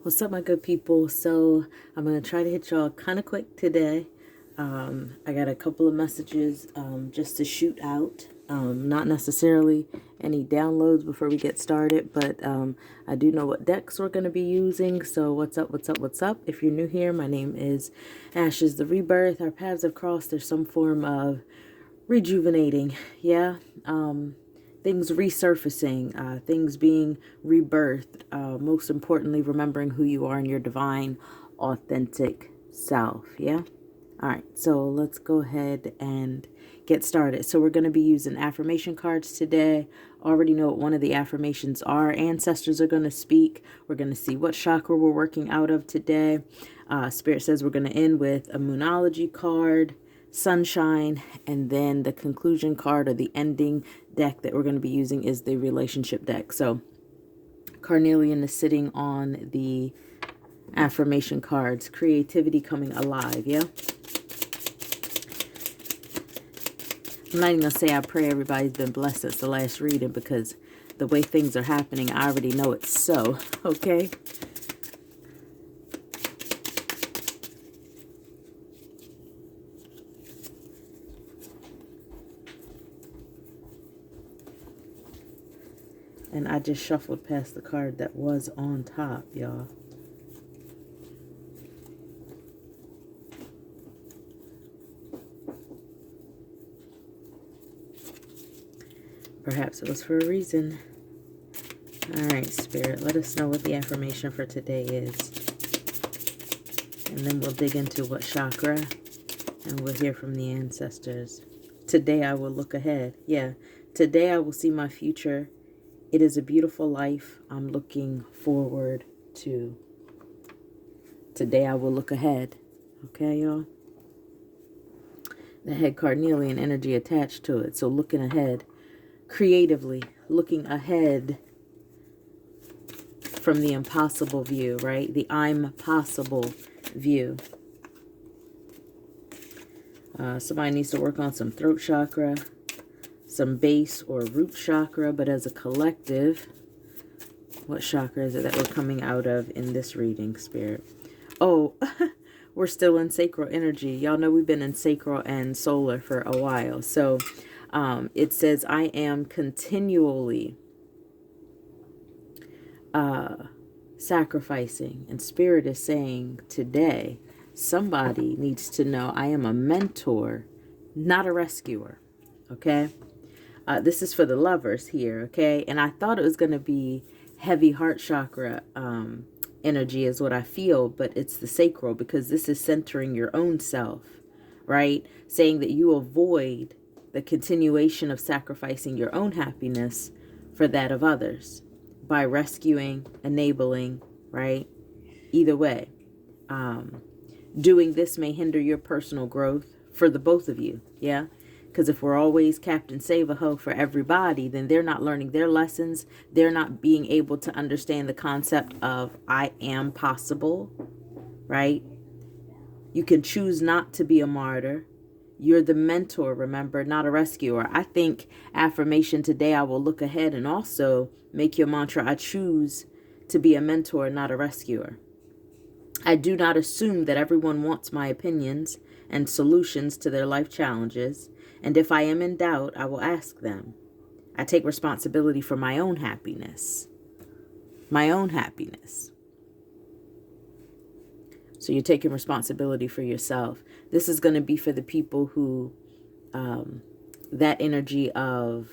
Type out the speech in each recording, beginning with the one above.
What's up, my good people? So I'm going to try to hit y'all kind of quick today. I got a couple of messages just to shoot out. Not necessarily any downloads before we get started, but I do know what decks we're going to be using. So what's up, what's up, what's up? If you're new here, my name is Ashiz Tha Rebirth. Our paths have crossed. There's some form of rejuvenating. Yeah. Things resurfacing, things being rebirthed, most importantly, remembering who you are in your divine, authentic self, yeah? All right, so let's go ahead and get started. So we're going to be using affirmation cards today. Already know what one of the affirmations are. Ancestors are going to speak. We're going to see what chakra we're working out of today. Spirit says we're going to end with a Moonology card, Sunshine, and then the conclusion card or the ending deck that we're going to be using is the relationship deck. So Carnelian is sitting on the affirmation cards. Creativity coming alive, yeah? I'm not even going to say I pray everybody's been blessed since the last reading, because the way things are happening, I already know it's so, okay? And I just shuffled past the card that was on top, y'all. Perhaps it was for a reason. All right, Spirit, let us know what the affirmation for today is. And then we'll dig into what chakra, and we'll hear from the ancestors. Today I will look ahead. Yeah, today I will see my future. It is a beautiful life I'm looking forward to. Today I will look ahead. Okay, y'all? The head carnelian energy attached to it. So looking ahead. Creatively. Looking ahead from the impossible view, right? The I'm possible view. Somebody needs to work on some throat chakra, some base or root chakra, but as a collective, what chakra is it that we're coming out of in this reading, Spirit? Oh, we're still in sacral energy. Y'all know we've been in sacral and solar for a while. So it says, I am continually sacrificing. And Spirit is saying today, somebody needs to know I am a mentor, not a rescuer. Okay? This is for the lovers here, okay? And I thought it was going to be heavy heart chakra energy is what I feel, but it's the sacral, because this is centering your own self, right? Saying that you avoid the continuation of sacrificing your own happiness for that of others by rescuing, enabling, right? Either way, doing this may hinder your personal growth for the both of you, yeah? Because if we're always Captain Save-A-Ho for everybody, then they're not learning their lessons. They're not being able to understand the concept of I am possible, right? You can choose not to be a martyr. You're the mentor, remember, not a rescuer. I think affirmation today, I will look ahead, and also make your mantra, I choose to be a mentor, not a rescuer. I do not assume that everyone wants my opinions and solutions to their life challenges. And if I am in doubt, I will ask them. I take responsibility for my own happiness. My own happiness. So you're taking responsibility for yourself. This is going to be for the people who, that energy of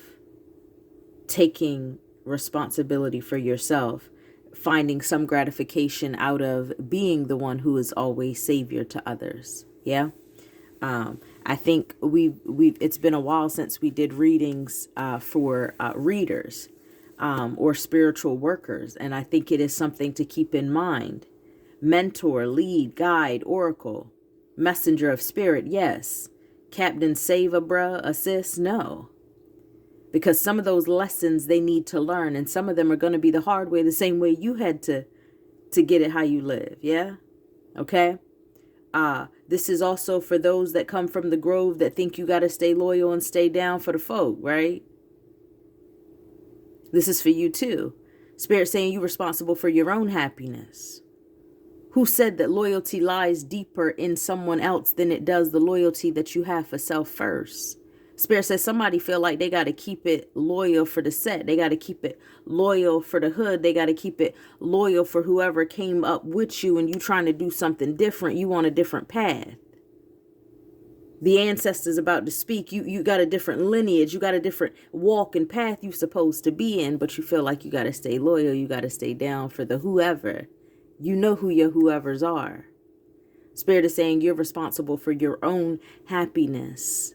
taking responsibility for yourself, finding some gratification out of being the one who is always savior to others. Yeah. I think it's been a while since we did readings for readers or spiritual workers, and I think it is something to keep in mind. Mentor, lead, guide, oracle, messenger of spirit, yes. Captain Save-A, assist, no. Because some of those lessons they need to learn, and some of them are going to be the hard way, the same way you had to get it how you live, yeah? Okay? This is also for those that come from the grove that think you got to stay loyal and stay down for the folk, right? This is for you too. Spirit saying you're responsible for your own happiness. Who said that loyalty lies deeper in someone else than it does the loyalty that you have for self first? Spirit says somebody feel like they got to keep it loyal for the set. They got to keep it loyal for the hood. They got to keep it loyal for whoever came up with you and you trying to do something different. You on a different path. The ancestors about to speak. You got a different lineage. You got a different walk and path you supposed to be in, but you feel like you got to stay loyal. You got to stay down for the whoever. You know who your whoever's are. Spirit is saying you're responsible for your own happiness.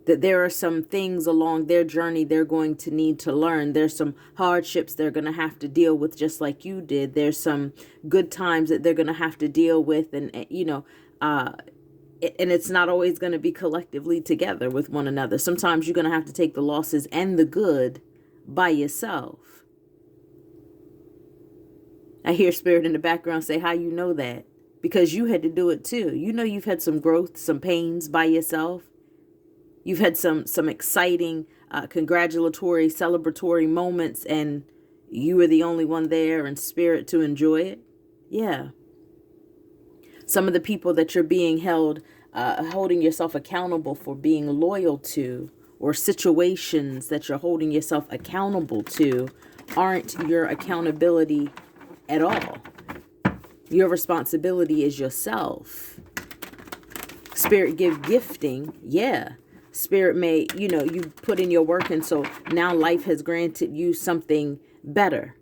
That there are some things along their journey they're going to need to learn. There's some hardships they're going to have to deal with just like you did. There's some good times that they're going to have to deal with. And it's not always going to be collectively together with one another. Sometimes you're going to have to take the losses and the good by yourself. I hear Spirit in the background say, how you know that? Because you had to do it too. You know you've had some growth, some pains by yourself. You've had some exciting, congratulatory, celebratory moments, and you were the only one there in spirit to enjoy it. Yeah. Some of the people that you're being holding yourself accountable for being loyal to, or situations that you're holding yourself accountable to, aren't your accountability at all. Your responsibility is yourself. Spirit give gifting. Yeah. Spirit may, you put in your work, and so now life has granted you something better.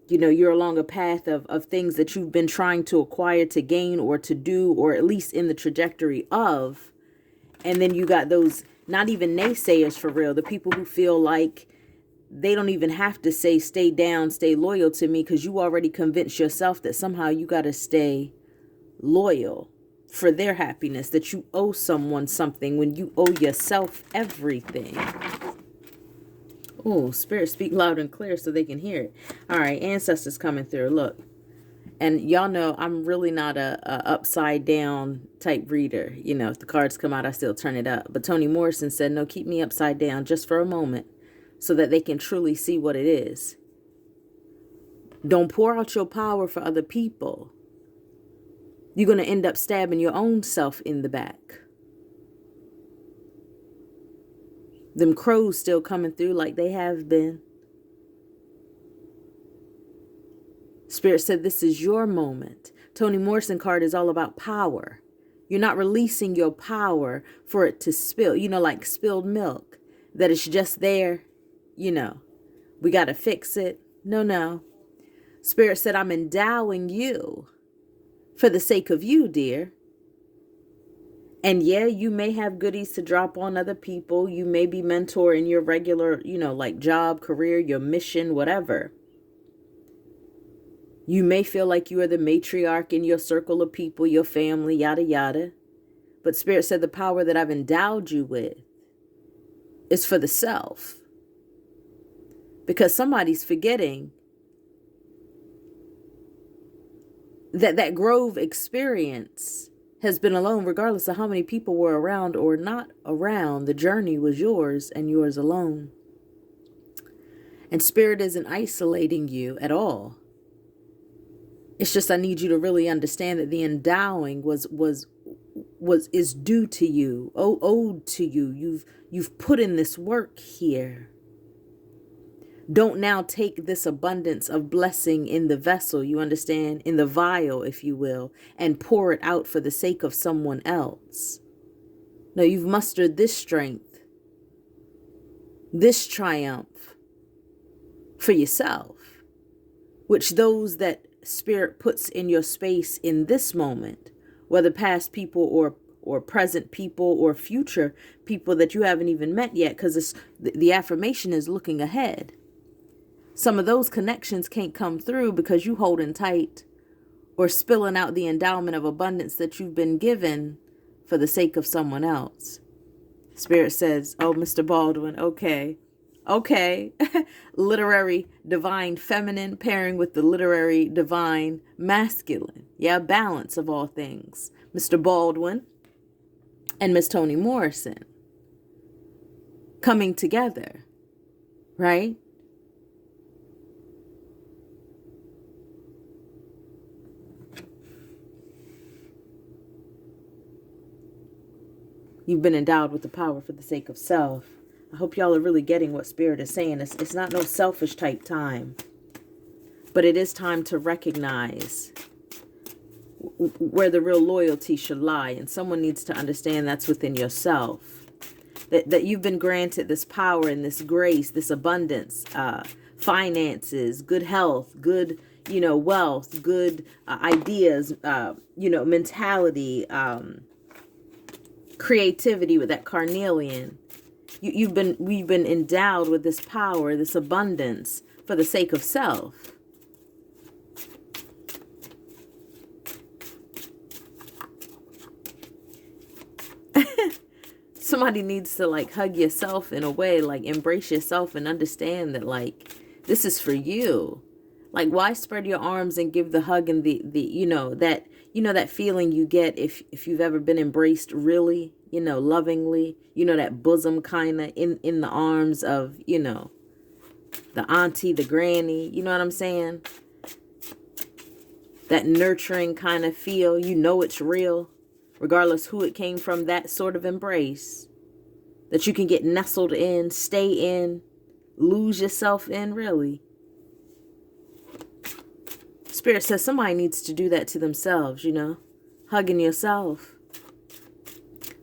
You're along a path of things that you've been trying to acquire, to gain, or to do, or at least in the trajectory of. And then you got those, not even naysayers for real, the people who feel like they don't even have to say, stay down, stay loyal to me, because you already convinced yourself that somehow you got to stay loyal for their happiness, that you owe someone something when you owe yourself everything. Oh, Spirit, speak loud and clear so they can hear it. All right, ancestors coming through. Look, and y'all know I'm really not a upside down type reader. If the cards come out, I still turn it up. But Toni Morrison said, no, keep me upside down just for a moment so that they can truly see what it is. Don't pour out your power for other people. You're going to end up stabbing your own self in the back. Them crows still coming through like they have been. Spirit said this is your moment. Toni Morrison card is all about power. You're not releasing your power for it to spill. Like spilled milk. That it's just there. We got to fix it. No. Spirit said I'm endowing you for the sake of you, dear. And yeah, you may have goodies to drop on other people. You may be mentoring your regular, like job, career, your mission, whatever. You may feel like you are the matriarch in your circle of people, your family, yada, yada. But Spirit said the power that I've endowed you with is for the self. Because somebody's forgetting that Grove experience has been alone, regardless of how many people were around or not around. The journey was yours and yours alone. And Spirit isn't isolating you at all. It's just I need you to really understand that the endowing is due to you, owed to you. You've put in this work here. Don't now take this abundance of blessing in the vessel, you understand, in the vial, if you will, and pour it out for the sake of someone else. No, you've mustered this strength, this triumph for yourself, which those that Spirit puts in your space in this moment, whether past people or present people or future people that you haven't even met yet, because the affirmation is looking ahead. Some of those connections can't come through because you holding tight or spilling out the endowment of abundance that you've been given for the sake of someone else. Spirit says, oh, Mr. Baldwin, okay. Literary divine feminine pairing with the literary divine masculine. Yeah, balance of all things. Mr. Baldwin and Miss Toni Morrison coming together, right? You've been endowed with the power for the sake of self. I hope y'all are really getting what Spirit is saying. It's not no selfish type time, but it is time to recognize where the real loyalty should lie. And someone needs to understand that's within yourself. That you've been granted this power and this grace, this abundance, finances, good health, good, wealth, good ideas, mentality, creativity with that carnelian. We've been endowed with this power, this abundance for the sake of self. Somebody needs to hug yourself in a way, embrace yourself and understand that this is for you. Why spread your arms and give the hug and that feeling you get if you've ever been embraced really, lovingly, that bosom kind of in the arms of, the auntie, the granny, you know what I'm saying? That nurturing kind of feel, it's real. Regardless who it came from, that sort of embrace that you can get nestled in, stay in, lose yourself in, really. Spirit says somebody needs to do that to themselves, hugging yourself.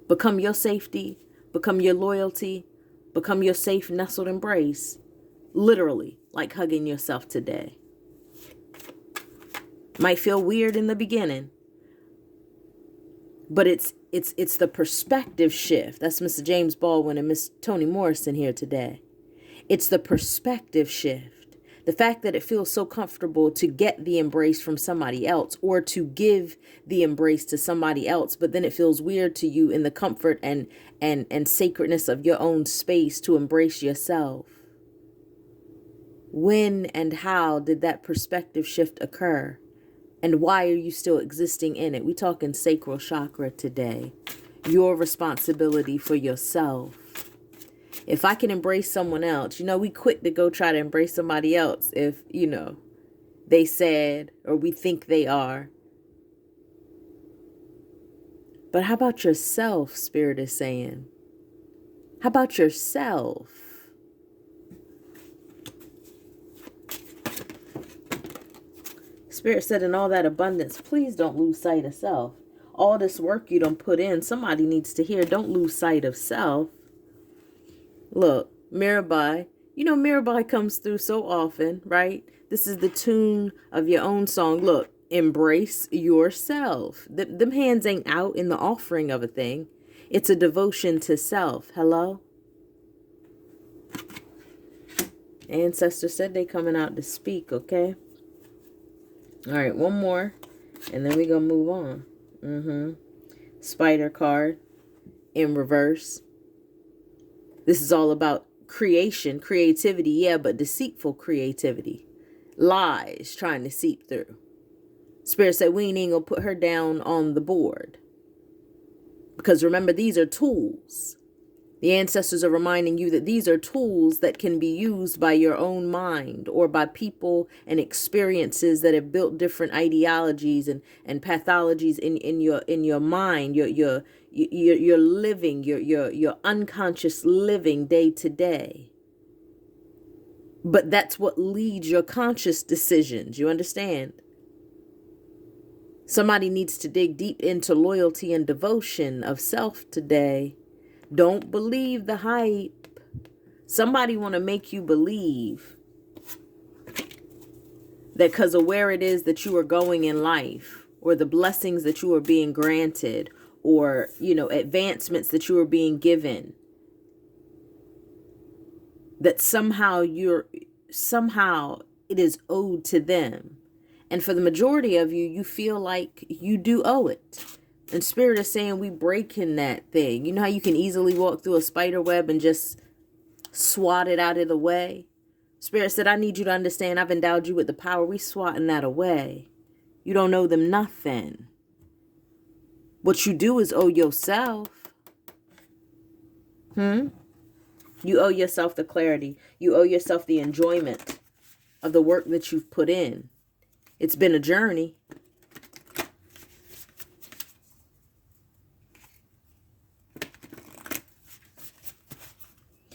Become your safety, become your loyalty, become your safe nestled embrace. Literally, like hugging yourself today. Might feel weird in the beginning, but it's the perspective shift. That's Mr. James Baldwin and Miss Toni Morrison here today. It's the perspective shift. The fact that it feels so comfortable to get the embrace from somebody else or to give the embrace to somebody else, but then it feels weird to you in the comfort and sacredness of your own space to embrace yourself. When and how did that perspective shift occur? And why are you still existing in it? We're talking sacral chakra today. Your responsibility for yourself. If I can embrace someone else, we quick to go try to embrace somebody else if, they said or we think they are. But how about yourself, Spirit is saying? How about yourself? Spirit said in all that abundance, please don't lose sight of self. All this work you don't put in, somebody needs to hear, don't lose sight of self. Look, Mirabai, Mirabai comes through so often, right? This is the tune of your own song. Look, embrace yourself. Them hands ain't out in the offering of a thing. It's a devotion to self. Hello? Ancestor said they coming out to speak, okay? All right, one more, and then we're going to move on. Spider card in reverse. This is all about creation, creativity, yeah, but deceitful creativity. Lies trying to seep through. Spirit said we ain't even going to put her down on the board. Because remember, these are tools. The ancestors are reminding you that these are tools that can be used by your own mind or by people and experiences that have built different ideologies and pathologies in your mind, your living, your unconscious living day to day. But that's what leads your conscious decisions. You understand? Somebody needs to dig deep into loyalty and devotion of self today. Don't believe the hype. Somebody want to make you believe that because of where it is that you are going in life or the blessings that you are being granted or, advancements that you are being given, that somehow it is owed to them. And for the majority of you, you feel like you do owe it. And Spirit is saying we breaking that thing. You know how you can easily walk through a spider web and just swat it out of the way? Spirit said, I need you to understand I've endowed you with the power. We swatting that away. You don't owe them nothing. What you do is owe yourself. You owe yourself the clarity. You owe yourself the enjoyment of the work that you've put in. It's been a journey.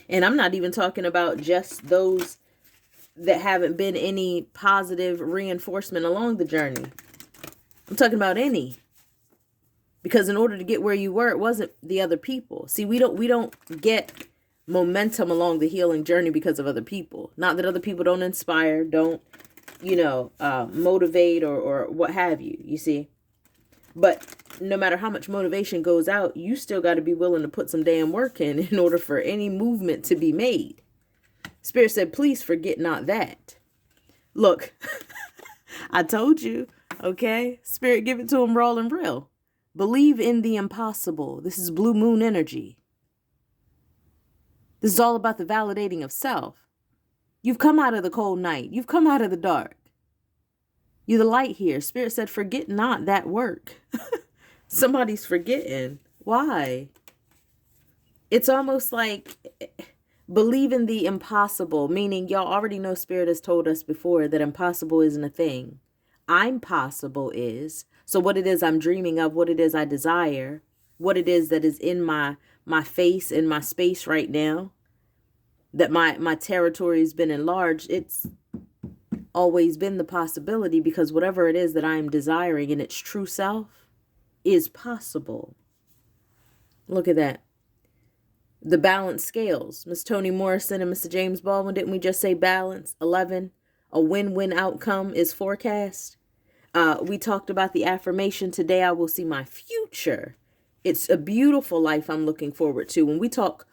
And I'm not even talking about just those that haven't been any positive reinforcement along the journey. I'm talking about any. Because in order to get where you were, it wasn't the other people. See, we don't get momentum along the healing journey because of other people. Not that other people don't inspire, don't, motivate or what have you, you see. But no matter how much motivation goes out, you still got to be willing to put some damn work in order for any movement to be made. Spirit said, please forget not that. Look, I told you, okay? Spirit, give it to him raw and real. Believe in the impossible. This is blue moon energy. This is all about the validating of self. You've come out of the cold night. You've come out of the dark. You're the light here. Spirit said, forget not that work. Somebody's forgetting. Why? It's almost like believe in the impossible, meaning y'all already know Spirit has told us before that impossible isn't a thing. I'm possible is. So what it is I'm dreaming of, what it is I desire, what it is that is in my face, in my space right now, that my territory has been enlarged, it's always been the possibility, because whatever it is that I am desiring in its true self is possible. Look at that. The balance scales. Miss Toni Morrison and Mr. James Baldwin, didn't we just say balance? 11, a win-win outcome is forecast. We talked about the affirmation, today I will see my future. It's a beautiful life I'm looking forward to. When we talk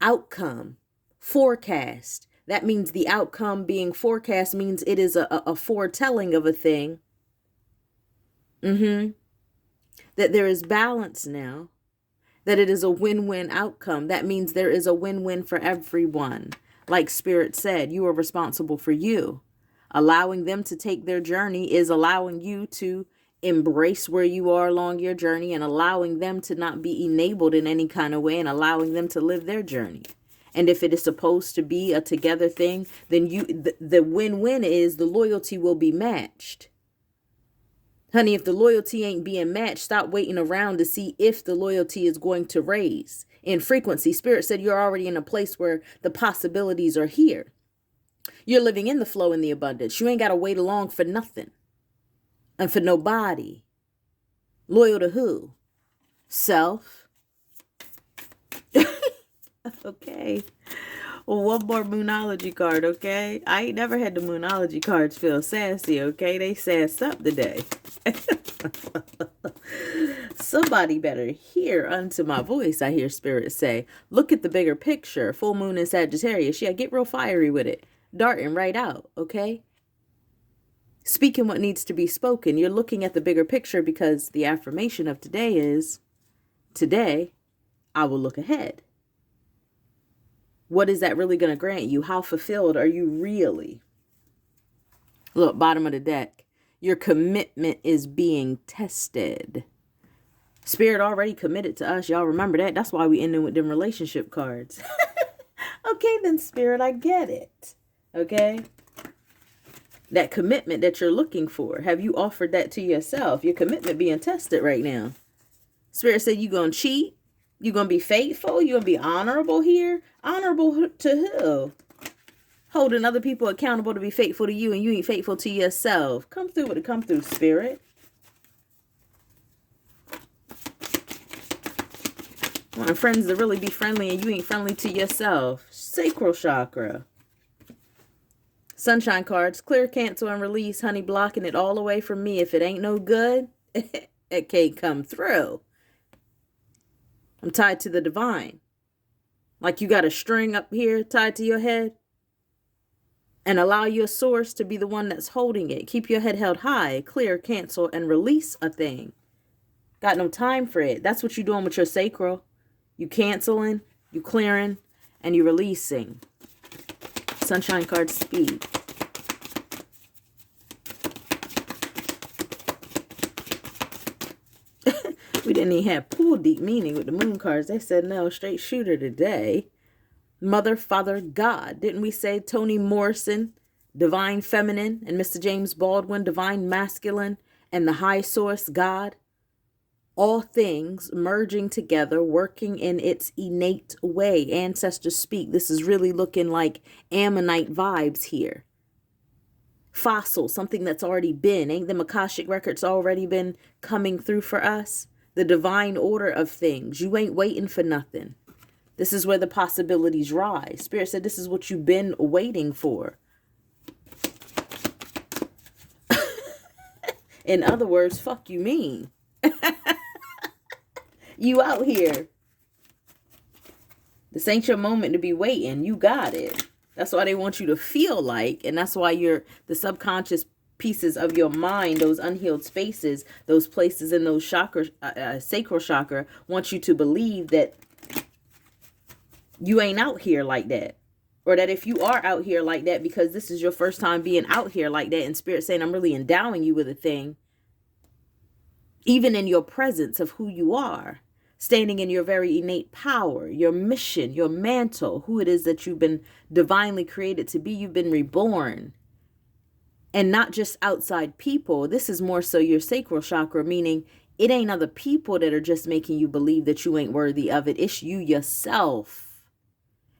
outcome, forecast, that means the outcome being forecast means it is a foretelling of a thing. That there is balance now. That it is a win-win outcome. That means there is a win-win for everyone. Like Spirit said, you are responsible for you. Allowing them to take their journey is allowing you to embrace where you are along your journey, and allowing them to not be enabled in any kind of way, and allowing them to live their journey. And if it is supposed to be a together thing, then the win-win is the loyalty will be matched. Honey, if the loyalty ain't being matched, stop waiting around to see if the loyalty is going to raise in frequency. Spirit said you're already in a place where the possibilities are here. You're living in the flow and the abundance. You ain't got to wait along for nothing and for nobody. Loyal to who? Self. Okay. Well, one more Moonology card, okay? I ain't never had the Moonology cards feel sassy, okay? They sassed up today. Somebody better hear unto my voice, I hear Spirit say. Look at the bigger picture. Full moon in Sagittarius. Yeah, get real fiery with it. Darting right out, okay? Speaking what needs to be spoken. You're looking at the bigger picture because the affirmation of today is, today, I will look ahead. What is that really going to grant you? How fulfilled are you really? Look, bottom of the deck. Your commitment is being tested. Spirit already committed to us. Y'all remember that? That's why we ended with them relationship cards. Okay, then Spirit, I get it. Okay? That commitment that you're looking for. Have you offered that to yourself? Your commitment being tested right now. Spirit said you going to cheat? You going to be faithful? You going to be honorable here? Honorable to who? Holding other people accountable to be faithful to you, and you ain't faithful to yourself. Come through with it. Come through, Spirit. Want friends to really be friendly, and you ain't friendly to yourself. Sacral chakra. Sunshine cards. Clear, cancel, and release. Honey, blocking it all away from me. If it ain't no good, it can't come through. I'm tied to the divine. Like you got a string up here tied to your head. And allow your source to be the one that's holding it. Keep your head held high. Clear, cancel, and release a thing. Got no time for it. That's what you're doing with your sacral. You canceling, you clearing, and you releasing. Sunshine card speed. We didn't even have pool deep meaning with the moon cards. They said no, straight shooter today. Mother, Father, God. Didn't we say Toni Morrison, Divine Feminine, and Mr. James Baldwin, Divine Masculine, and the High Source, God? all things merging together, working in its innate way. Ancestors speak. This is really looking like Ammonite vibes here. Fossil, something that's already been. Ain't the Akashic records already been coming through for us? The divine order of things. You ain't waiting for nothing. This is where the possibilities rise. Spirit said this is what you've been waiting for. In other words, fuck you mean. You out here. This ain't your moment to be waiting. You got it. That's why they want you to feel like, and that's why the subconscious pieces of your mind, those unhealed spaces, those places in those chakra, sacral chakra, want you to believe that you ain't out here like that. Or that if you are out here like that, because this is your first time being out here like that, and Spirit saying, I'm really endowing you with a thing, even in your presence of who you are, standing in your very innate power, your mission, your mantle, who it is that you've been divinely created to be. You've been reborn. And not just outside people. This is more so your sacral chakra, meaning it ain't other people that are just making you believe that you ain't worthy of it. It's you yourself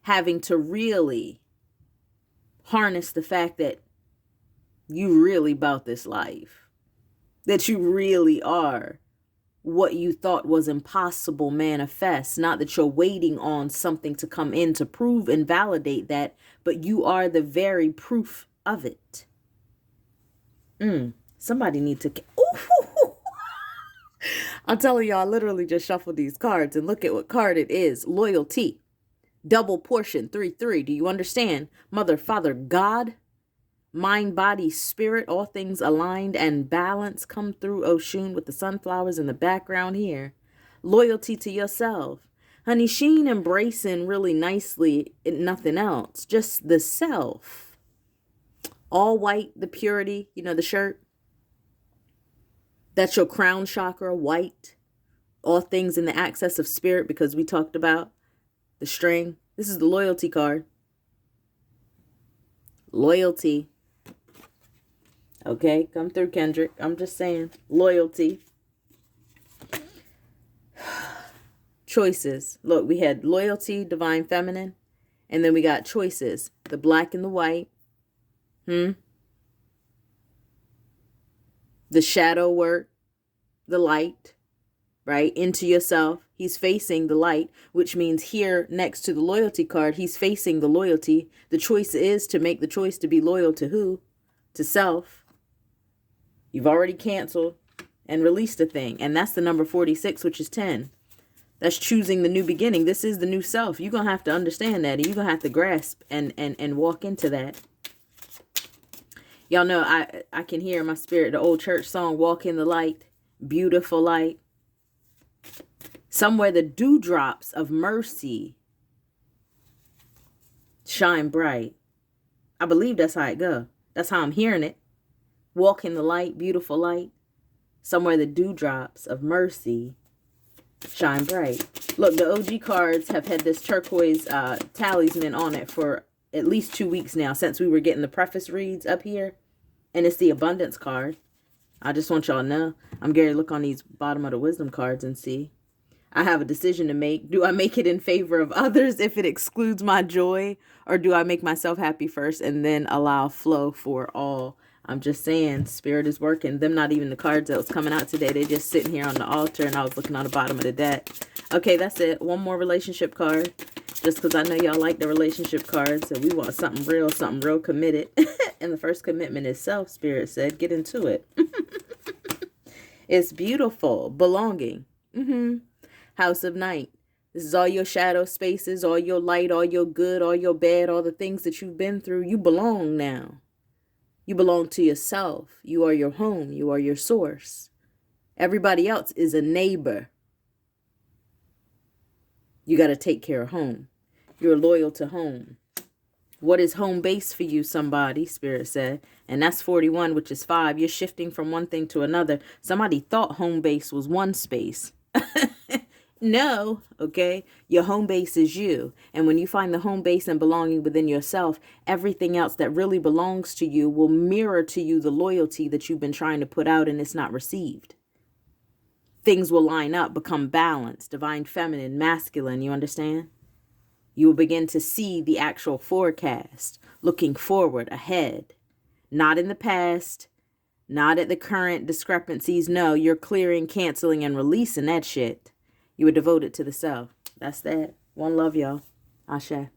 having to really harness the fact that you really about this life. That you really are what you thought was impossible manifest. Not that you're waiting on something to come in to prove and validate that, but you are the very proof of it. Somebody need to... Ooh. I'm telling y'all, I literally just shuffled these cards and look at what card it is. Loyalty. Double portion, 3-3. Do you understand? Mother, Father, God. Mind, body, spirit, all things aligned and balanced. Come through Oshun with the sunflowers in the background here. Loyalty to yourself. Honey, she ain't embracing really nicely nothing else. Just the self. All white, the purity, you know, the shirt. That's your crown chakra, white. All things in the access of spirit, because we talked about the string. This is the loyalty card. Loyalty. Okay, come through, Kendrick. I'm just saying. Loyalty. Choices. Look, we had loyalty, divine feminine. And then we got choices. The black and the white. The shadow work. The light. Right? Into yourself. He's facing the light, which means here next to the loyalty card, he's facing the loyalty. The choice is to make the choice to be loyal to who? To self. You've already canceled and released a thing. And that's the number 46, which is 10. That's choosing the new beginning. This is the new self. You're going to have to understand that. And you're going to have to grasp and walk into that. Y'all know I can hear in my spirit the old church song, Walk in the Light. Beautiful light. Somewhere the dewdrops of mercy shine bright. I believe that's how it goes. That's how I'm hearing it. Walk in the light, beautiful light. Somewhere the dewdrops of mercy shine bright. Look, the OG cards have had this turquoise talisman on it for at least 2 weeks now, since we were getting the preface reads up here. And it's the abundance card. I just want y'all to know. I'm going to look on these bottom of the wisdom cards and see. I have a decision to make. Do I make it in favor of others if it excludes my joy? Or do I make myself happy first and then allow flow for all? I'm just saying, spirit is working. Them not even the cards that was coming out today. They just sitting here on the altar and I was looking on the bottom of the deck. Okay, that's it. One more relationship card. Just because I know y'all like the relationship cards. And we want something real committed. And the first commitment is self, spirit said. Get into it. It's beautiful. Belonging. House of night. This is all your shadow spaces, all your light, all your good, all your bad, all the things that you've been through. You belong now. You belong to yourself. You are your home. You are your source. Everybody else is a neighbor. You got to take care of home. You're loyal to home. What is home base for you, somebody? Spirit said. And that's 41, which is 5. You're shifting from one thing to another. Somebody thought home base was one space. No, okay? Your home base is you. And when you find the home base and belonging within yourself, everything else that really belongs to you will mirror to you the loyalty that you've been trying to put out and it's not received. things will line up, become balanced, divine feminine, masculine, you understand? You will begin to see the actual forecast, looking forward, ahead, not in the past, not at the current discrepancies. No, you're clearing, canceling, and releasing that shit. You were devoted to the self. That's that. One love, y'all. Ashe.